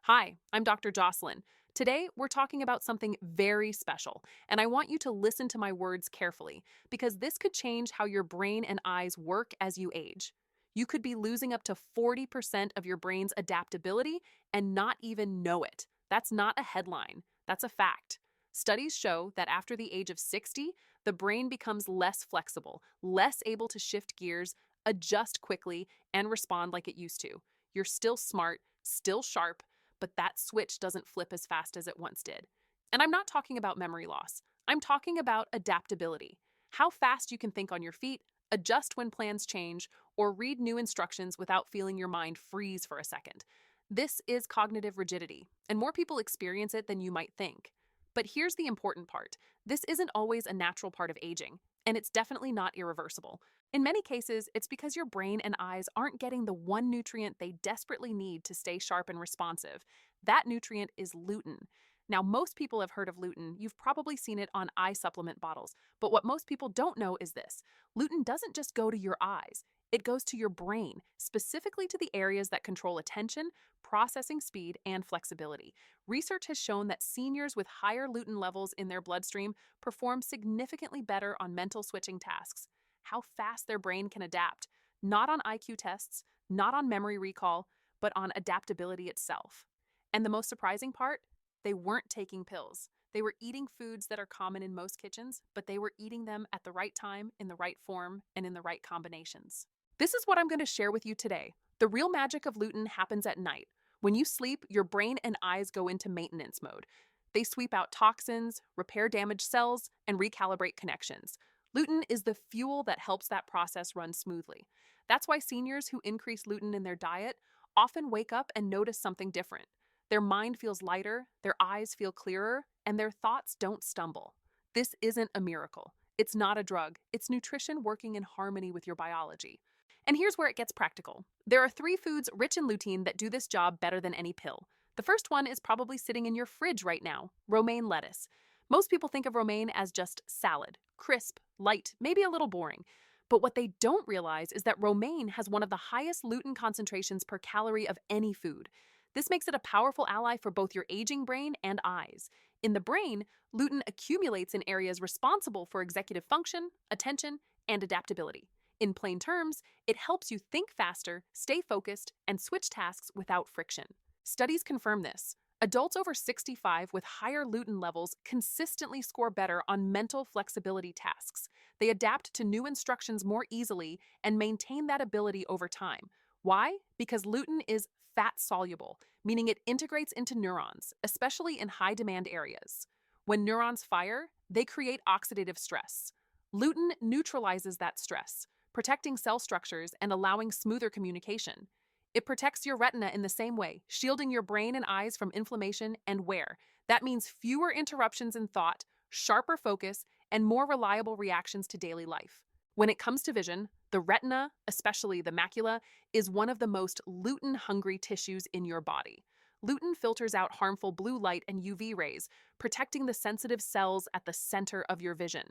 Hi, I'm Dr. Jocelyn. Today, we're talking about something very special, and I want you to listen to my words carefully because this could change how your brain and eyes work as you age. You could be losing up to 40% of your brain's adaptability and not even know it. That's not a headline, that's a fact. Studies show that after the age of 60, the brain becomes less flexible, less able to shift gears, adjust quickly, and respond like it used to. You're still smart, still sharp, but that switch doesn't flip as fast as it once did. And I'm not talking about memory loss. I'm talking about adaptability. How fast you can think on your feet, adjust when plans change, or read new instructions without feeling your mind freeze for a second. This is cognitive rigidity, and more people experience it than you might think. But here's the important part. This isn't always a natural part of aging, and it's definitely not irreversible. In many cases, it's because your brain and eyes aren't getting the one nutrient they desperately need to stay sharp and responsive. That nutrient is lutein. Now, most people have heard of lutein. You've probably seen it on eye supplement bottles. But what most people don't know is this: lutein doesn't just go to your eyes, it goes to your brain, specifically to the areas that control attention, processing speed, and flexibility. Research has shown that seniors with higher lutein levels in their bloodstream perform significantly better on mental switching tasks, how fast their brain can adapt, not on IQ tests, not on memory recall, but on adaptability itself. And the most surprising part? They weren't taking pills. They were eating foods that are common in most kitchens, but they were eating them at the right time, in the right form, and in the right combinations. This is what I'm going to share with you today. The real magic of lutein happens at night. When you sleep, your brain and eyes go into maintenance mode. They sweep out toxins, repair damaged cells, and recalibrate connections. Lutein is the fuel that helps that process run smoothly. That's why seniors who increase lutein in their diet often wake up and notice something different. Their mind feels lighter, their eyes feel clearer, and their thoughts don't stumble. This isn't a miracle. It's not a drug. It's nutrition working in harmony with your biology. And here's where it gets practical. There are three foods rich in lutein that do this job better than any pill. The first one is probably sitting in your fridge right now: romaine lettuce. Most people think of romaine as just salad, crisp, light, maybe a little boring. But what they don't realize is that romaine has one of the highest lutein concentrations per calorie of any food. This makes it a powerful ally for both your aging brain and eyes. In the brain, lutein accumulates in areas responsible for executive function, attention, and adaptability. In plain terms, it helps you think faster, stay focused, and switch tasks without friction. Studies confirm this. Adults over 65 with higher lutein levels consistently score better on mental flexibility tasks. They adapt to new instructions more easily and maintain that ability over time. Why? Because lutein is fat soluble, meaning it integrates into neurons, especially in high demand areas. When neurons fire, they create oxidative stress. Lutein neutralizes that stress, protecting cell structures and allowing smoother communication. It protects your retina in the same way, shielding your brain and eyes from inflammation and wear. That means fewer interruptions in thought, sharper focus, and more reliable reactions to daily life. When it comes to vision, the retina, especially the macula, is one of the most lutein-hungry tissues in your body. Lutein filters out harmful blue light and UV rays, protecting the sensitive cells at the center of your vision.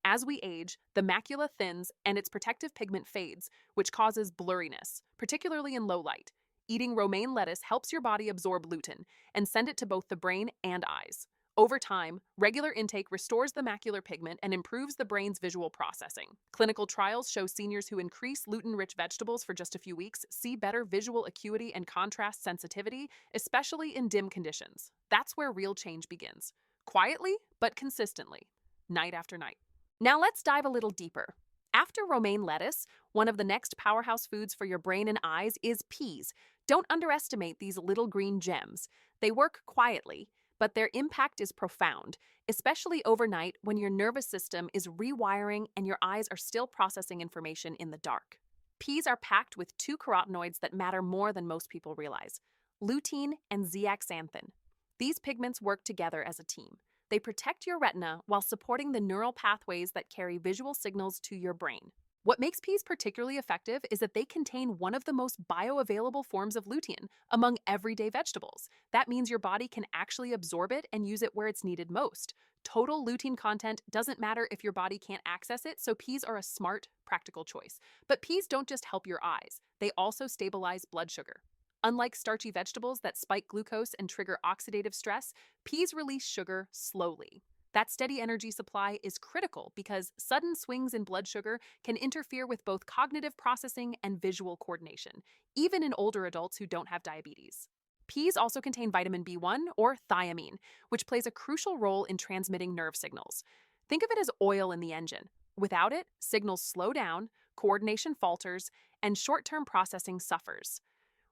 As we age, the macula thins and its protective pigment fades, which causes blurriness, particularly in low light. Eating romaine lettuce helps your body absorb lutein and send it to both the brain and eyes. Over time, regular intake restores the macular pigment and improves the brain's visual processing. Clinical trials show seniors who increase Lutein-rich vegetables for just a few weeks see better visual acuity and contrast sensitivity, especially in dim conditions. That's where real change begins. Quietly, but consistently, night after night. Now let's dive a little deeper. After romaine lettuce, one of the next powerhouse foods for your brain and eyes is peas. Don't underestimate these little green gems. They work quietly, but their impact is profound, especially overnight when your nervous system is rewiring and your eyes are still processing information in the dark. Peas are packed with two carotenoids that matter more than most people realize: lutein and zeaxanthin. These pigments work together as a team. They protect your retina while supporting the neural pathways that carry visual signals to your brain. What makes peas particularly effective is that they contain one of the most bioavailable forms of lutein among everyday vegetables. That means your body can actually absorb it and use it where it's needed most. Total lutein content doesn't matter if your body can't access it, so peas are a smart, practical choice. But peas don't just help your eyes, they also stabilize blood sugar. Unlike starchy vegetables that spike glucose and trigger oxidative stress, peas release sugar slowly. That steady energy supply is critical because sudden swings in blood sugar can interfere with both cognitive processing and visual coordination, even in older adults who don't have diabetes. Peas also contain vitamin B1 or thiamine, which plays a crucial role in transmitting nerve signals. Think of it as oil in the engine. Without it, signals slow down, coordination falters, and short term processing suffers.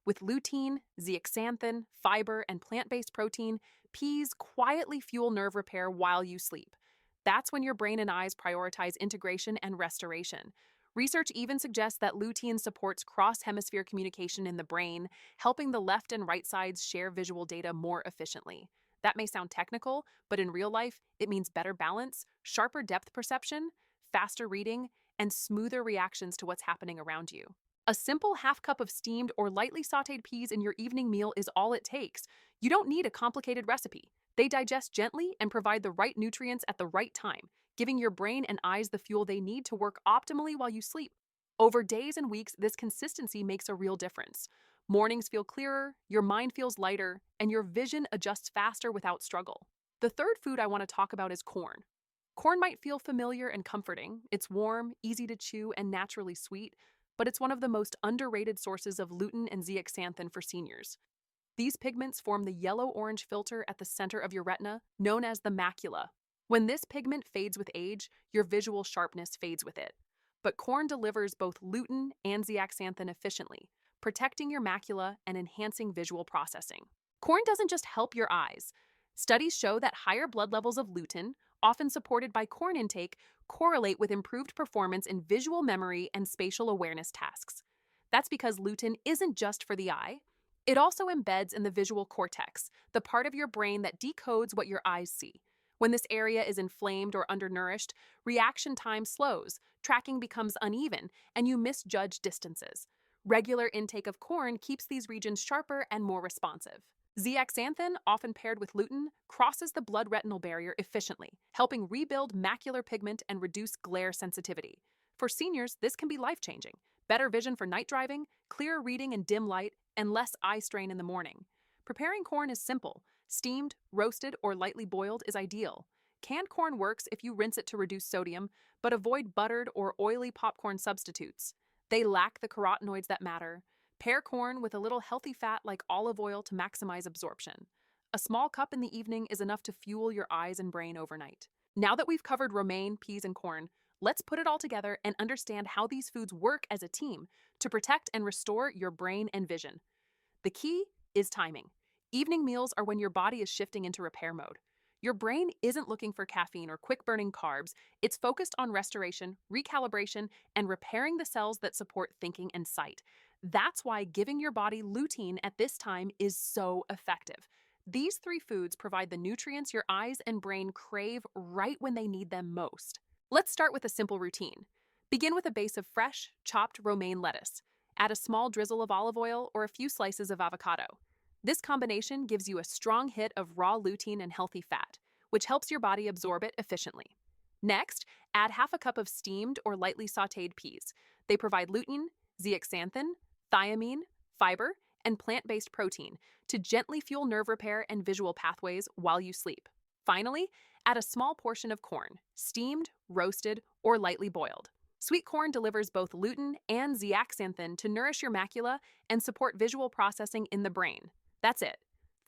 With lutein, zeaxanthin, fiber, and plant based protein, peas quietly fuel nerve repair while you sleep. That's when your brain and eyes prioritize integration and restoration. Research even suggests that lutein supports cross hemisphere communication in the brain, helping the left and right sides share visual data more efficiently. That may sound technical, but in real life, it means better balance, sharper depth perception, faster reading, and smoother reactions to what's happening around you. A simple half cup of steamed or lightly sauteed peas in your evening meal is all it takes. You don't need a complicated recipe. They digest gently and provide the right nutrients at the right time, giving your brain and eyes the fuel they need to work optimally while you sleep. Over days and weeks, this consistency makes a real difference. Mornings feel clearer, your mind feels lighter, and your vision adjusts faster without struggle. The third food I want to talk about is corn. Corn might feel familiar and comforting. It's warm, easy to chew, and naturally sweet, but it's one of the most underrated sources of lutein and zeaxanthin for seniors. These pigments form the yellow-orange filter at the center of your retina, known as the macula. When this pigment fades with age, your visual sharpness fades with it. But corn delivers both lutein and zeaxanthin efficiently, protecting your macula and enhancing visual processing. Corn doesn't just help your eyes. Studies show that higher blood levels of lutein, often supported by corn intake, correlate with improved performance in visual memory and spatial awareness tasks. That's because lutein isn't just for the eye. It also embeds in the visual cortex, the part of your brain that decodes what your eyes see. When this area is inflamed or undernourished, reaction time slows, tracking becomes uneven, and you misjudge distances. Regular intake of corn keeps these regions sharper and more responsive. Zeaxanthin, often paired with lutein, crosses the blood-retinal barrier efficiently, helping rebuild macular pigment and reduce glare sensitivity. For seniors, this can be life-changing. Better vision for night driving, clearer reading in dim light, and less eye strain in the morning. Preparing corn is simple. Steamed, roasted, or lightly boiled is ideal. Canned corn works if you rinse it to reduce sodium, but avoid buttered or oily popcorn substitutes. They lack the carotenoids that matter. Pair corn with a little healthy fat like olive oil to maximize absorption. A small cup in the evening is enough to fuel your eyes and brain overnight. Now that we've covered romaine, peas, and corn, let's put it all together and understand how these foods work as a team to protect and restore your brain and vision. The key is timing. Evening meals are when your body is shifting into repair mode. Your brain isn't looking for caffeine or quick-burning carbs. It's focused on restoration, recalibration, and repairing the cells that support thinking and sight. That's why giving your body lutein at this time is so effective. These three foods provide the nutrients your eyes and brain crave right when they need them most. Let's start with a simple routine. Begin with a base of fresh, chopped romaine lettuce. Add a small drizzle of olive oil or a few slices of avocado. This combination gives you a strong hit of raw lutein and healthy fat, which helps your body absorb it efficiently. Next, add half a cup of steamed or lightly sauteed peas. They provide lutein, zeaxanthin, thiamine, fiber, and plant-based protein to gently fuel nerve repair and visual pathways while you sleep. Finally, add a small portion of corn, steamed, roasted, or lightly boiled. Sweet corn delivers both lutein and zeaxanthin to nourish your macula and support visual processing in the brain. That's it.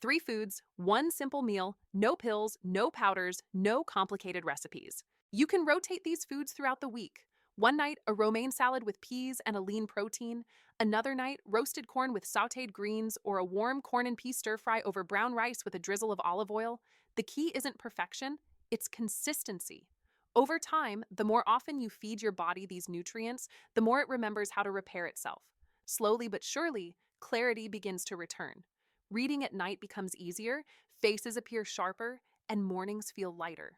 3 foods, 1 simple meal, no pills, no powders, no complicated recipes. You can rotate these foods throughout the week. One night, a romaine salad with peas and a lean protein. Another night, roasted corn with sauteed greens or a warm corn and pea stir-fry over brown rice with a drizzle of olive oil. The key isn't perfection, it's consistency. Over time, the more often you feed your body these nutrients, the more it remembers how to repair itself. Slowly but surely, clarity begins to return. Reading at night becomes easier, faces appear sharper, and mornings feel lighter.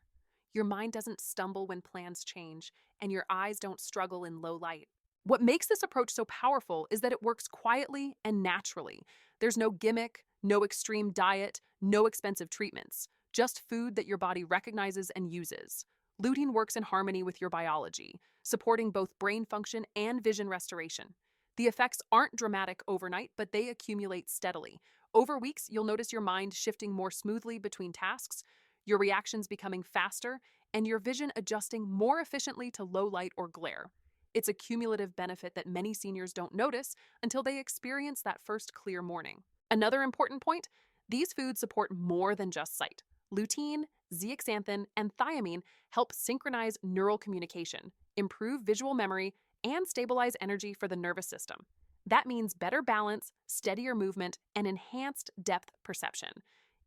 Your mind doesn't stumble when plans change, and your eyes don't struggle in low light. What makes this approach so powerful is that it works quietly and naturally. There's no gimmick, no extreme diet, no expensive treatments, just food that your body recognizes and uses. Lutein works in harmony with your biology, supporting both brain function and vision restoration. The effects aren't dramatic overnight, but they accumulate steadily. Over weeks, you'll notice your mind shifting more smoothly between tasks, your reactions becoming faster, and your vision adjusting more efficiently to low light or glare. It's a cumulative benefit that many seniors don't notice until they experience that first clear morning. Another important point, these foods support more than just sight. Lutein, zeaxanthin, and thiamine help synchronize neural communication, improve visual memory, and stabilize energy for the nervous system. That means better balance, steadier movement, and enhanced depth perception.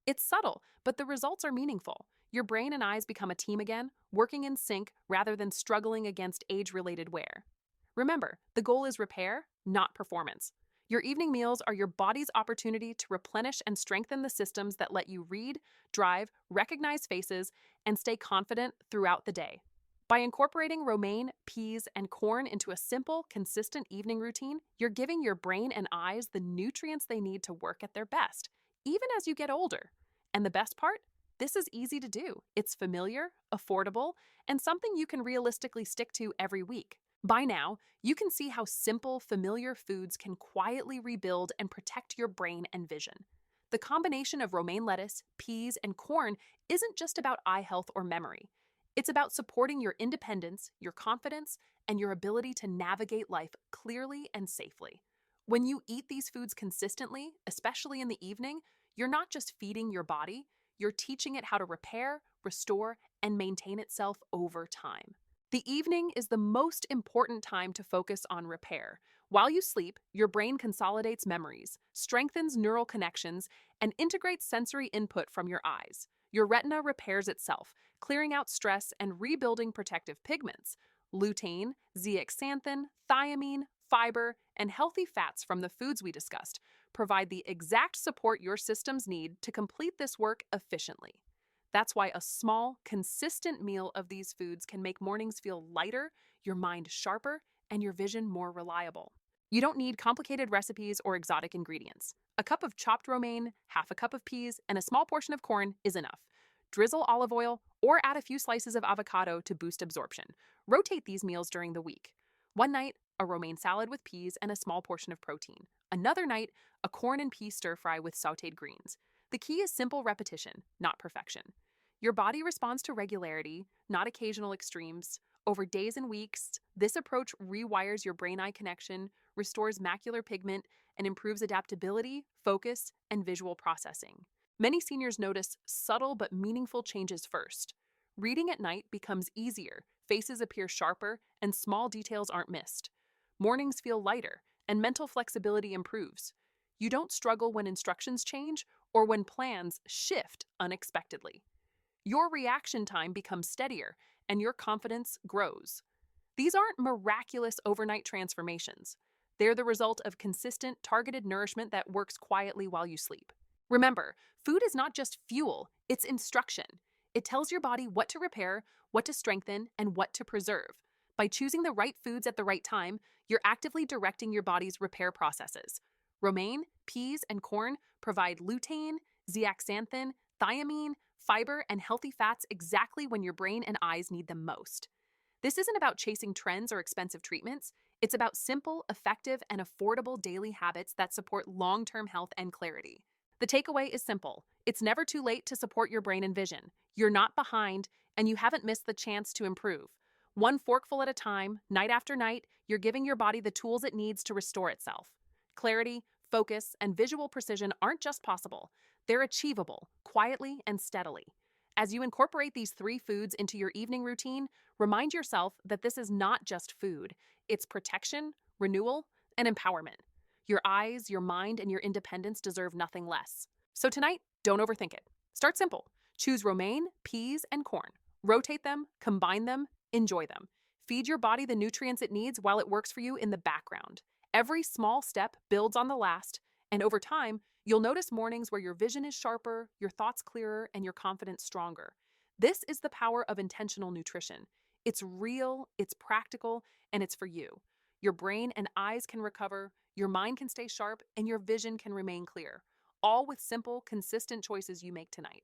It's subtle, but the results are meaningful. Your brain and eyes become a team again, working in sync rather than struggling against age related wear. Remember, the goal is repair, not performance. Your evening meals are your body's opportunity to replenish and strengthen the systems that let you read, drive, recognize faces, and stay confident throughout the day. By incorporating romaine, peas, and corn into a simple, consistent evening routine, you're giving your brain and eyes the nutrients they need to work at their best, even as you get older. And the best part? This is easy to do. It's familiar, affordable, and something you can realistically stick to every week. By now, you can see how simple, familiar foods can quietly rebuild and protect your brain and vision. The combination of romaine lettuce, peas, and corn isn't just about eye health or memory. It's about supporting your independence, your confidence, and your ability to navigate life clearly and safely. When you eat these foods consistently, especially in the evening, you're not just feeding your body, you're teaching it how to repair, restore, and maintain itself over time. The evening is the most important time to focus on repair. While you sleep, your brain consolidates memories, strengthens neural connections, and integrates sensory input from your eyes. Your retina repairs itself, clearing out stress and rebuilding protective pigments. Lutein, zeaxanthin, thiamine, fiber, and healthy fats from the foods we discussed provide the exact support your systems need to complete this work efficiently. That's why a small, consistent meal of these foods can make mornings feel lighter, your mind sharper, and your vision more reliable. You don't need complicated recipes or exotic ingredients. A cup of chopped romaine, half a cup of peas, and a small portion of corn is enough. Drizzle olive oil or add a few slices of avocado to boost absorption. Rotate these meals during the week. One night, a romaine salad with peas and a small portion of protein. Another night, a corn and pea stir fry with sautéed greens. The key is simple repetition, not perfection. Your body responds to regularity, not occasional extremes. Over days and weeks, this approach rewires your brain-eye connection, restores macular pigment, and improves adaptability, focus, and visual processing. Many seniors notice subtle but meaningful changes first. Reading at night becomes easier, faces appear sharper, and small details aren't missed. Mornings feel lighter, and mental flexibility improves. You don't struggle when instructions change or when plans shift unexpectedly. Your reaction time becomes steadier, and your confidence grows. These aren't miraculous overnight transformations. They're the result of consistent, targeted nourishment that works quietly while you sleep. Remember, food is not just fuel, it's instruction. It tells your body what to repair, what to strengthen, and what to preserve. By choosing the right foods at the right time, you're actively directing your body's repair processes. Romaine, peas, and corn provide lutein, zeaxanthin, thiamine, fiber, and healthy fats exactly when your brain and eyes need them most. This isn't about chasing trends or expensive treatments. It's about simple, effective, and affordable daily habits that support long-term health and clarity. The takeaway is simple. It's never too late to support your brain and vision. You're not behind, and you haven't missed the chance to improve. One forkful at a time, night after night, you're giving your body the tools it needs to restore itself. Clarity, focus, and visual precision aren't just possible. They're achievable, quietly and steadily. As you incorporate these three foods into your evening routine, remind yourself that this is not just food. It's protection, renewal, and empowerment. Your eyes, your mind, and your independence deserve nothing less. So tonight, don't overthink it. Start simple. Choose romaine, peas, and corn. Rotate them, combine them, enjoy them. Feed your body the nutrients it needs while it works for you in the background. Every small step builds on the last, and over time, you'll notice mornings where your vision is sharper, your thoughts clearer, and your confidence stronger. This is the power of intentional nutrition. It's real, it's practical, and it's for you. Your brain and eyes can recover, your mind can stay sharp, and your vision can remain clear. All with simple, consistent choices you make tonight.